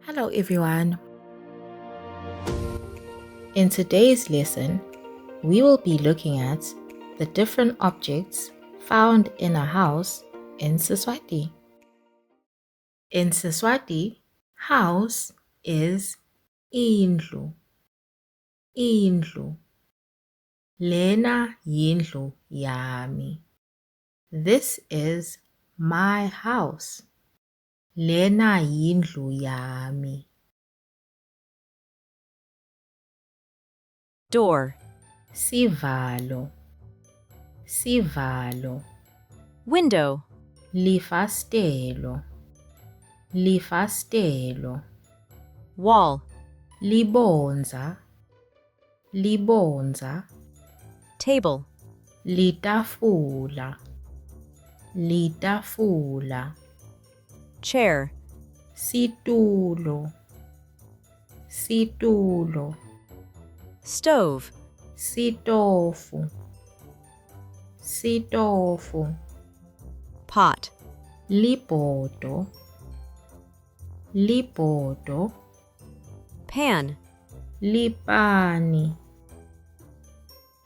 Hello everyone. In today's lesson, we will be looking at the different objects found in a house in Siswati. In Siswati, house is indlu. Indlu. Lena yindlu yami. This is my house. Lena yindlu yami. Door. Sivalo. Sivalo. Window. Lifastelo. Lifastelo. Wall. Libonza. Libonza. Table. Litafula. Litafula. Chair. Situlo. Situlo. Stove. Sitofu. Sitofu. Pot. Lipoto. Lipoto. Pan. Lipani.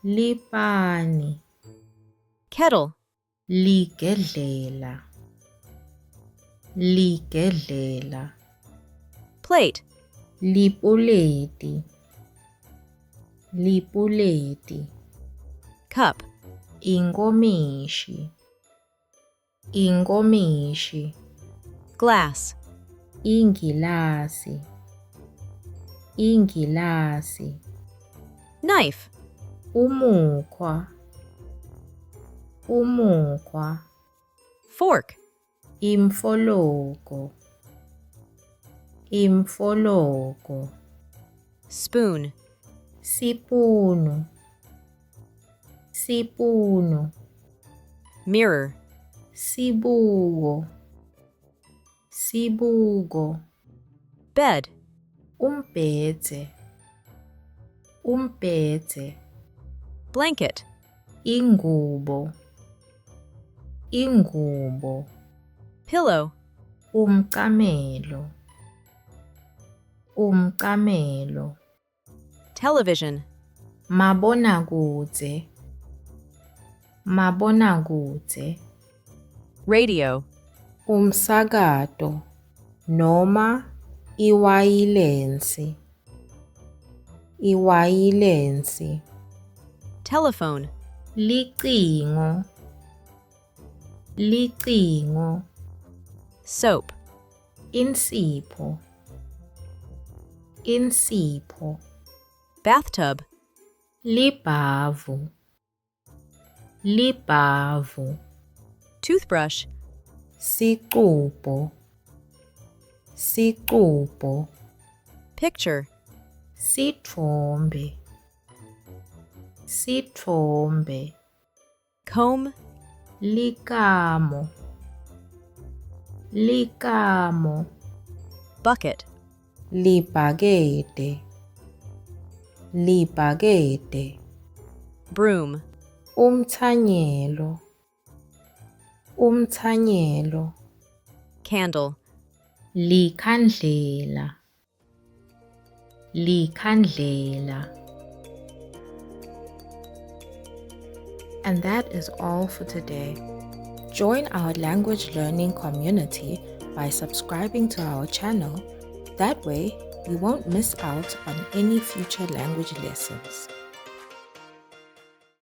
Lipani. Kettle. Ligedlela. Ligedlela. Plate. Lipuleti. Lipuleti. Cup. Inkomishi. Inkomishi. Glass. Ingilasi. Ingilasi. Knife. Umukhwa. Umukhwa. Fork. Imfoloko. Imfoloko. Spoon. Sipunu. Sipunu. Mirror. Sibuko. Sibuko. Bed. Umbhedze. Umbhedze. Blanket. Ingubo. Ingubo. Pillow. Umcamelo. Umcamelo. Television. Mabonakudze. Mabonakudze. Radio. Umsakato noma iwayilensi. Iwayilensi. Telephone. Licingo. Licingo. Soap. Insipho. Insipho. Bathtub. Libhavu. Libhavu. Toothbrush. Sicubho. Sicubho. Picture. Sithombe. Sithombe. Comb. Likamo. Likamo. Bucket. Libhakede. Libhakede. Broom. Umthanyelo. Umthanyelo. Candle. Likhandlela. Likhandlela. And that is all for today. Join our language learning community by subscribing to our channel. That way, you won't miss out on any future language lessons.